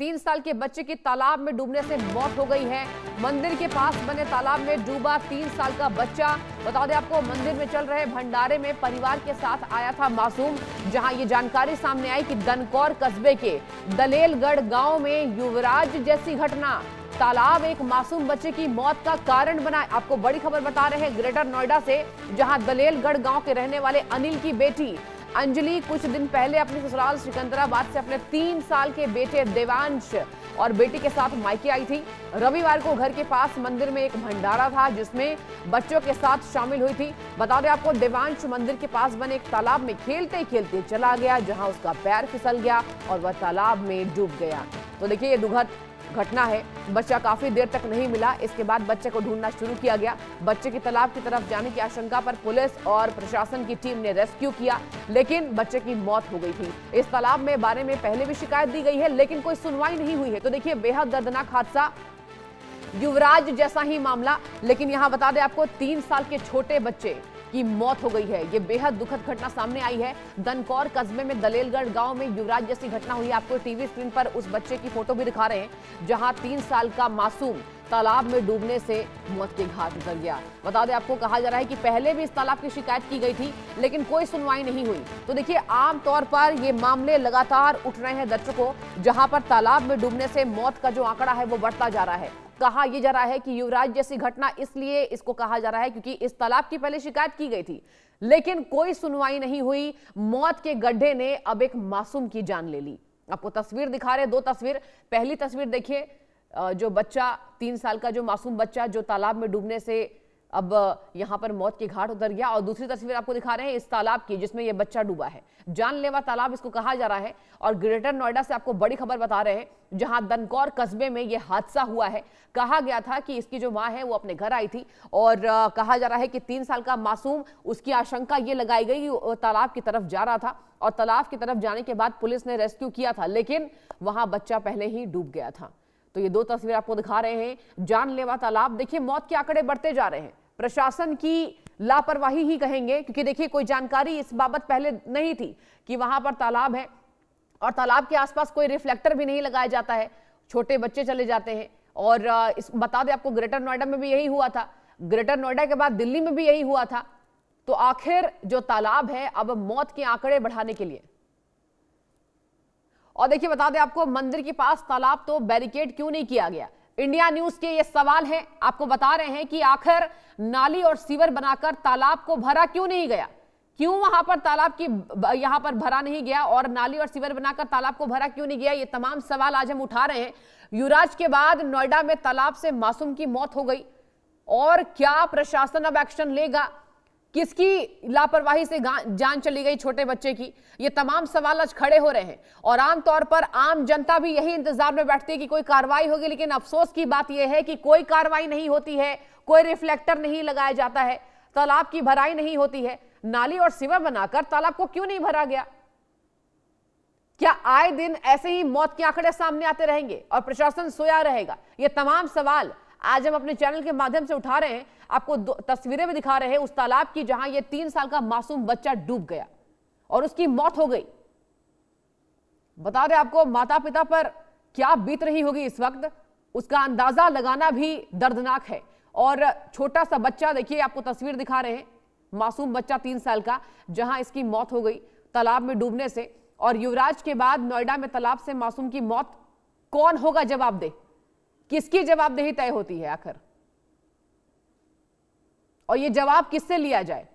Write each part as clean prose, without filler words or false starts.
3 साल के बच्चे की तालाब में डूबने से मौत हो गई है। मंदिर के पास बने तालाब में डूबा 3 साल का बच्चा। बता दें आपको, मंदिर में चल रहे भंडारे में परिवार के साथ आया था मासूम। जहां ये जानकारी सामने आई कि दनकौर कस्बे के दलेलगढ़ गांव में युवराज जैसी घटना, तालाब एक मासूम बच्चे की मौत का कारण बना। आपको बड़ी खबर बता रहे हैं ग्रेटर नोएडा से, जहां दलेलगढ़ गांव के रहने वाले अनिल की बेटी अंजलि कुछ दिन पहले अपने ससुराल सिकंदराबाद से अपने 3 साल के बेटे देवांश और बेटी के साथ मायके आई थी। रविवार को घर के पास मंदिर में एक भंडारा था जिसमें बच्चों के साथ शामिल हुई थी। बता दें आपको, देवांश मंदिर के पास बने एक तालाब में खेलते खेलते चला गया, जहां उसका पैर फिसल गया और वह तालाब में डूब गया। तो देखिए, ये दुखद घटना है। बच्चा काफी देर तक नहीं मिला। इसके बाद बच्चे को ढूंढना शुरू किया गया। बच्चे की तालाब की तरफ जाने की आशंका पर पुलिस और प्रशासन की टीम ने रेस्क्यू किया, लेकिन बच्चे की मौत हो गई थी। इस तालाब में बारे में पहले भी शिकायत दी गई है, लेकिन कोई सुनवाई नहीं हुई है। तो देखिए, बेहद दर्दनाक हादसा, युवराज जैसा ही मामला, लेकिन यहां बता दें आपको 3 साल के छोटे बच्चे की मौत हो गई है। ये बेहद दुखद घटना सामने आई है। दनकौर कस्बे में दलेलगढ़ गांव में युवराज जैसी घटना हुई। आपको टीवी स्क्रीन पर उस बच्चे की फोटो भी दिखा रहे हैं, जहां 3 साल का मासूम तालाब में डूबने से मौत के घाट उतर गया। बता दें आपको, कहा जा रहा है कि पहले भी इस तालाब की शिकायत की गई थी, लेकिन कोई सुनवाई नहीं हुई। तो देखिए, आमतौर पर ये मामले लगातार उठ रहे हैं दर्शकों, जहां पर तालाब में डूबने से मौत का जो आंकड़ा है वो बढ़ता जा रहा है। कहा यह जा रहा है कि युवराज जैसी घटना इसलिए इसको कहा जा रहा है क्योंकि इस तालाब की पहले शिकायत की गई थी, लेकिन कोई सुनवाई नहीं हुई। मौत के गड्ढे ने अब एक मासूम की जान ले ली। आपको तस्वीर दिखा रहे हैं, 2 तस्वीर। पहली तस्वीर देखिए, जो बच्चा 3 साल का जो मासूम बच्चा जो तालाब में डूबने से अब यहां पर मौत के घाट उतर गया, और दूसरी तस्वीर आपको दिखा रहे हैं इस तालाब की जिसमें यह बच्चा डूबा है। जानलेवा तालाब इसको कहा जा रहा है। और ग्रेटर नोएडा से आपको बड़ी खबर बता रहे हैं, जहां दनकौर कस्बे में यह हादसा हुआ है। कहा गया था कि इसकी जो मां है वो अपने घर आई थी, और कहा जा रहा है कि 3 साल का मासूम, उसकी आशंका ये लगाई गई कि तालाब की तरफ जा रहा था, और तालाब की तरफ जाने के बाद पुलिस ने रेस्क्यू किया था, लेकिन वहां बच्चा पहले ही डूब गया था। तो ये 2 तस्वीर आपको दिखा रहे हैं। जानलेवा तालाब, देखिए मौत के आंकड़े बढ़ते जा रहे हैं। प्रशासन की लापरवाही ही कहेंगे, क्योंकि देखिए कोई जानकारी इस बाबत पहले नहीं थी कि वहां पर तालाब है, और तालाब के आसपास कोई रिफ्लेक्टर भी नहीं लगाया जाता है। छोटे बच्चे चले जाते हैं, और इस बता दें आपको, ग्रेटर नोएडा में भी यही हुआ था। ग्रेटर नोएडा के बाद दिल्ली में भी यही हुआ था। तो आखिर जो तालाब है, अब मौत के आंकड़े बढ़ाने के लिए, और देखिए बता दें आपको, मंदिर के पास तालाब तो बैरिकेड क्यों नहीं किया गया? इंडिया न्यूज के ये सवाल है। आपको बता रहे हैं कि आखिर नाली और सीवर बनाकर तालाब को भरा क्यों नहीं गया? क्यों वहां पर तालाब की यहां पर भरा नहीं गया, और नाली और सीवर बनाकर तालाब को भरा क्यों नहीं गया? ये तमाम सवाल आज हम उठा रहे हैं। युवराज के बाद नोएडा में तालाब से मासूम की मौत हो गई, और क्या प्रशासन अब एक्शन लेगा? किसकी लापरवाही से जान चली गई छोटे बच्चे की? ये तमाम सवाल आज खड़े हो रहे हैं, और आमतौर पर आम जनता भी यही इंतजार में बैठती है कि कोई कार्रवाई होगी, लेकिन अफसोस की बात यह है कि कोई कार्रवाई नहीं होती है। कोई रिफ्लेक्टर नहीं लगाया जाता है, तालाब की भराई नहीं होती है। नाली और सीवर बनाकर तालाब को क्यों नहीं भरा गया? क्या आए दिन ऐसे ही मौत के आंकड़े सामने आते रहेंगे और प्रशासन सोया रहेगा? ये तमाम सवाल आज हम अपने चैनल के माध्यम से उठा रहे हैं। आपको तस्वीरें भी दिखा रहे हैं उस तालाब की, जहां ये 3 साल का मासूम बच्चा डूब गया और उसकी मौत हो गई। बता दें आपको, माता पिता पर क्या बीत रही होगी इस वक्त, उसका अंदाजा लगाना भी दर्दनाक है। और छोटा सा बच्चा, देखिए आपको तस्वीर दिखा रहे हैं, मासूम बच्चा 3 साल का, जहां इसकी मौत हो गई तालाब में डूबने से। और युवराज के बाद नोएडा में तालाब से मासूम की मौत, कौन होगा जवाबदेह? किसकी जवाबदेही तय होती है आखिर? और ये जवाब किससे लिया जाए?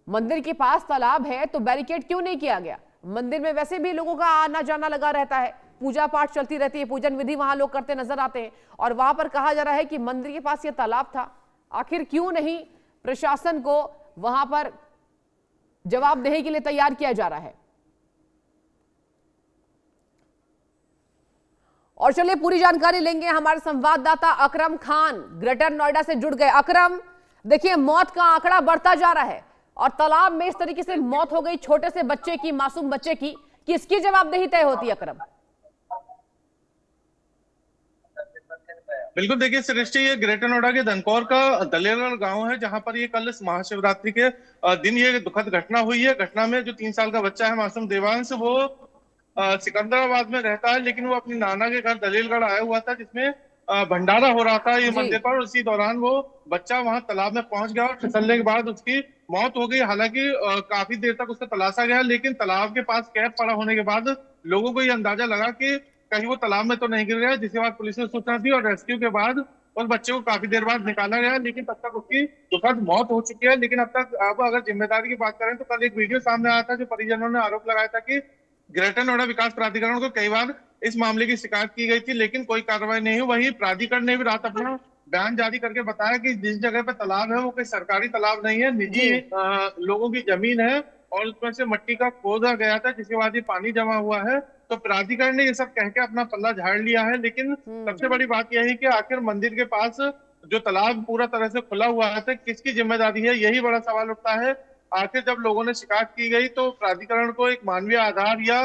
मंदिर के पास तालाब है तो बैरिकेड क्यों नहीं किया गया? मंदिर में वैसे भी लोगों का आना जाना लगा रहता है, पूजा पाठ चलती रहती है, पूजन विधि वहां लोग करते नजर आते हैं, और वहां पर कहा जा रहा है कि मंदिर के पास ये तालाब था। आखिर क्यों नहीं प्रशासन को वहां पर जवाबदेही के लिए तैयार किया जा रहा है? और चलिए पूरी जानकारी लेंगे, हमारे संवाददाता अकरम खान ग्रेटर नोएडा से जुड़ गए। अकरम, देखिए मौत का आंकड़ा बढ़ता जा रहा है, और तालाब में इस तरीके से मौत हो गई छोटे से बच्चे की, मासूम बच्चे की, किसकी जवाबदेही तय होती है अकरम? बिल्कुल, देखिए सृष्टि, ये ग्रेटर नोएडा के दनकौर का दलेलगढ़ गांव है, जहां पर ये कल महाशिवरात्रि के दिन ये दुखद घटना हुई है। घटना में जो 3 साल का बच्चा है मासूम देवांश, वो सिकंदराबाद में रहता है, लेकिन वो अपनी नाना के घर दलीलगढ़ आया हुआ था, जिसमें भंडारा हो रहा था ये जी। मंदिर पर। उसी दौरान वो बच्चा वहां तालाब में पहुंच गया और फिसलने के बाद उसकी मौत हो गई। हालांकि काफी देर तक उसे तलाशा गया, लेकिन तालाब के पास कैप पड़ा होने के बाद लोगों को ये अंदाजा लगा कि कहीं वो तालाब में तो नहीं गिर गया, जिसके बाद पुलिस ने सूचना दी और रेस्क्यू के बाद उस बच्चे को काफी देर बाद निकाला गया, लेकिन तब तक उसकी दुखद मौत हो चुकी है। लेकिन अब अगर जिम्मेदारी की बात करें तो कल एक वीडियो सामने आया था, जो परिजनों ने आरोप लगाया था कि ग्रेटर नोएडा विकास प्राधिकरण को कई बार इस मामले की शिकायत की गई थी, लेकिन कोई कार्रवाई नहीं हुई। वहीं प्राधिकरण ने भी रात अपना बयान जारी करके बताया कि जिस जगह पे तालाब है वो कोई सरकारी तालाब नहीं है, निजी जी। लोगों की जमीन है और उसमें से मिट्टी का खोदा गया था, जिसके बाद ये पानी जमा हुआ है। तो प्राधिकरण ने ये सब कह के अपना पल्ला झाड़ लिया है, लेकिन सबसे बड़ी बात यह है कि आखिर मंदिर के पास जो तालाब पूरा तरह से खुला हुआ है, किसकी जिम्मेदारी है, यही बड़ा सवाल उठता है। आखिर जब लोगों ने शिकायत की गई तो प्राधिकरण को एक मानवीय आधार या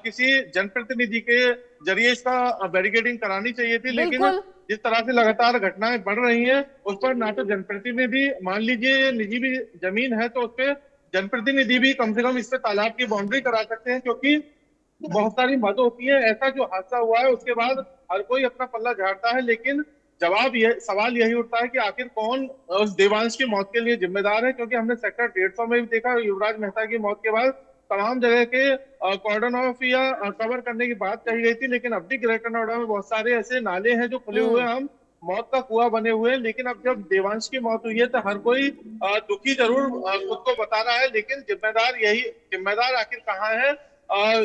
किसी जनप्रतिनिधि के जरिए इसका बैरिकेडिंग करानी चाहिए थी, लेकिन बिल्कुल। जिस तरह से लगातार घटनाएं बढ़ रही हैं उस पर ना तो जनप्रतिनिधि, मान लीजिए निजी भी जमीन है तो उस पर जनप्रतिनिधि भी कम से कम इस पे तालाब की बाउंड्री करा सकते हैं, क्योंकि बहुत सारी मद होती है। ऐसा जो हादसा हुआ है उसके बाद हर कोई अपना पल्ला झाड़ता है, लेकिन सवाल यही उठता है कि आखिर कौन उस देवांश की मौत के लिए जिम्मेदार है, क्योंकि हमने सेक्टर 150 में भी देखा युवराज मेहता की मौत के बाद तमाम जगह के कॉर्डन ऑफ या कवर करने की बात कही गई थी, लेकिन अब भी ग्रेटर नोएडा में बहुत सारे ऐसे नाले हैं जो खुले हुए हैं, हम मौत का कुआं बने हुए हैं। लेकिन अब जब देवांश की मौत हुई है तो हर कोई दुखी जरूर खुद को बता रहा है, लेकिन जिम्मेदार आखिर कहाँ है?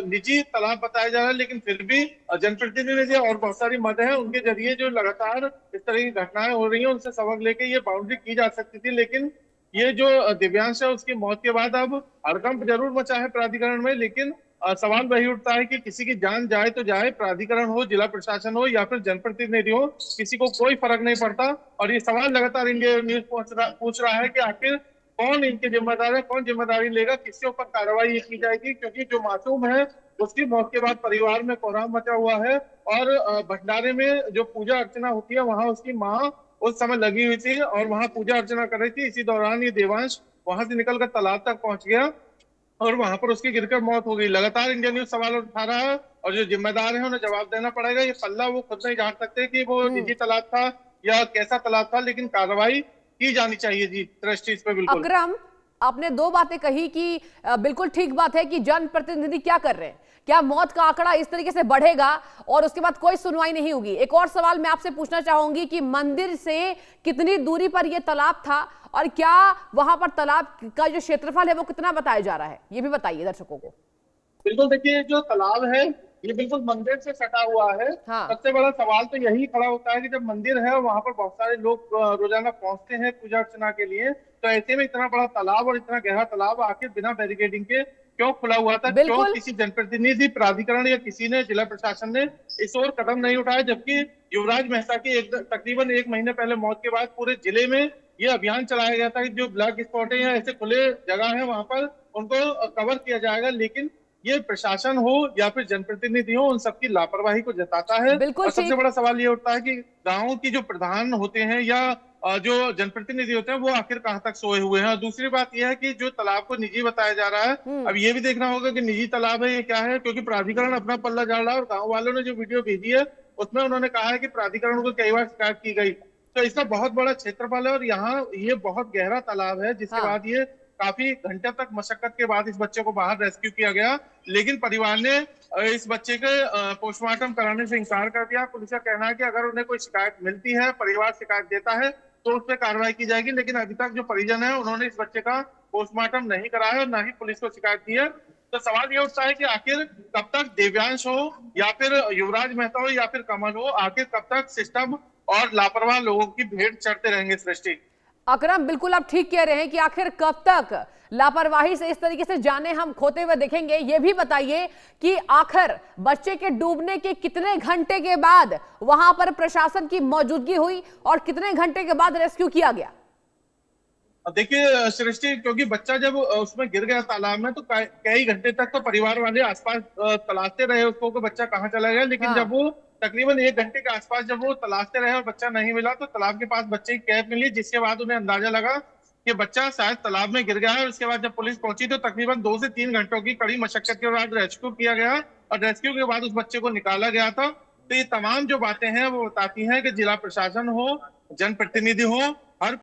निजी तालाब बताया जा रहा है, लेकिन फिर भी जनप्रतिनिधि और बहुत सारी मद है, उनके जरिए जो लगातार इस तरह की घटनाएं हो रही हैं उनसे सबक लेके ये बाउंड्री की जा सकती थी। लेकिन ये जो दिव्यांश है उसकी मौत के बाद अब हड़कंप जरूर मचा है प्राधिकरण में, लेकिन सवाल वही उठता है कि किसी की जान जाए तो जाए, प्राधिकरण हो, जिला प्रशासन हो या फिर जनप्रतिनिधि हो, किसी को कोई फर्क नहीं पड़ता। और ये सवाल लगातार इंडिया न्यूज पूछ रहा है कि आखिर कौन इनके जिम्मेदार है, कौन जिम्मेदारी लेगा, किसके ऊपर कार्रवाई की जाएगी, क्योंकि जो मासूम है उसकी मौत के बाद परिवार में कोहराम मचा हुआ है। और भंडारे में जो पूजा अर्चना होती है वहां उसकी माँ उस समय लगी हुई थी और वहां पूजा अर्चना कर रही थी। इसी दौरान ये देवांश वहां से निकलकर तालाब तक पहुंच गया और वहां पर उसकी गिरकर मौत हो गई। लगातार इंडिया न्यूज सवाल उठा रहा है और जो जिम्मेदार है उन्हें जवाब देना पड़ेगा। ये पल्ला वो खुद नहीं झाड़ सकते कि वो निजी तालाब था या कैसा तालाब था, लेकिन कार्रवाई की जानी चाहिए जी ट्रस्टीज पे। बिल्कुल अकरम, आपने दो बातें कही कि बिल्कुल ठीक बात है कि जनप्रतिनिधि क्या कर रहे हैं, क्या मौत का आंकड़ा इस तरीके से बढ़ेगा और उसके बाद कोई सुनवाई नहीं होगी। एक और सवाल मैं आपसे पूछना चाहूंगी कि मंदिर से कितनी दूरी पर यह तालाब था और क्या वहां पर तालाब का जो क्षेत्रफल है वो कितना बताया जा रहा है, ये भी बताइए दर्शकों को। बिल्कुल, देखिए जो तालाब है ये बिल्कुल मंदिर से सटा हुआ है। हाँ। सबसे बड़ा सवाल तो यही खड़ा होता है कि जब मंदिर है और वहां पर बहुत सारे लोग रोजाना पहुंचते हैं पूजा अर्चना के लिए, तो ऐसे में इतना बड़ा तालाब और इतना गहरा तालाब आखिर बिना बैरिकेडिंग के क्यों खुला हुआ था? क्यों किसी जनप्रतिनिधि, प्राधिकरण या किसी ने, जिला प्रशासन ने इस ओर कदम नहीं उठाया? जबकि युवराज मेहता की तकरीबन 1 महीने पहले मौत के बाद पूरे जिले में ये अभियान चलाया गया था कि जो ब्लैक स्पॉट है या ऐसे खुले जगह है वहां पर उनको कवर किया जाएगा, लेकिन ये प्रशासन हो या फिर जनप्रतिनिधि हो उन सबकी लापरवाही को जताता है। और सबसे बड़ा सवाल ये उठता है कि गांव की जो प्रधान होते हैं या जो जनप्रतिनिधि होते हैं वो आखिर कहां तक सोए हुए हैं। और दूसरी बात यह है कि जो तालाब को निजी बताया जा रहा है, अब ये भी देखना होगा कि निजी तालाब है ये क्या है, क्योंकि प्राधिकरण अपना पल्ला झाड़ रहा है और गाँव वालों ने जो वीडियो भेजी है उसमें उन्होंने कहा है कि प्राधिकरण को कई बार शिकायत की गई। तो इसका बहुत बड़ा क्षेत्रफल है और यहाँ ये बहुत गहरा तालाब है, जिसके बाद ये काफी घंटे तक मशक्कत के बाद इस बच्चे को बाहर रेस्क्यू किया गया, लेकिन परिवार ने इस बच्चे के पोस्टमार्टम कराने से इंकार कर दिया। पुलिस का कहना है कि अगर उन्हें कोई शिकायत मिलती है, परिवार शिकायत देता है तो उस पर कार्रवाई की जाएगी, लेकिन अभी तक जो परिजन है उन्होंने इस बच्चे का पोस्टमार्टम नहीं कराया और न ही पुलिस को शिकायत दी है। तो सवाल ये उठता है कि आखिर कब तक देव्यांश हो या फिर युवराज मेहता हो या फिर कमल हो, आखिर कब तक सिस्टम और लापरवाह लोगों की भेंट चढ़ते रहेंगे सृष्टि? अकरम, बिल्कुल आप ठीक कह रहे हैं कि आखिर कब तक लापरवाही से इस तरीके से जाने हम खोते हुए देखेंगे। ये भी बताइए कि आखिर बच्चे के डूबने के कितने घंटे के बाद वहां पर प्रशासन की मौजूदगी हुई और कितने घंटे के बाद रेस्क्यू किया गया? देखिए सृष्टि, क्योंकि बच्चा जब उसमें गिर गया तालाब में तो कई घंटे तक तो परिवार वाले आसपास तलाशते रहे उसको कि बच्चा कहाँ चला गया, लेकिन जब वो तकरीबन 1 घंटे के आसपास जब वो तलाशते रहे और बच्चा नहीं मिला तो तालाब के पास बच्चे की कैप मिली, जिसके बाद उन्हें अंदाजा लगा कि बच्चा शायद तालाब में गिर गया है। उसके बाद जब पुलिस पहुंची तो तकरीबन 2 से 3 घंटों की कड़ी मशक्कत के बाद रेस्क्यू किया गया और रेस्क्यू के बाद उस बच्चे को निकाला गया था। तो ये तमाम जो बातें हैं वो बताती हैं कि जिला प्रशासन हो, जनप्रतिनिधि हो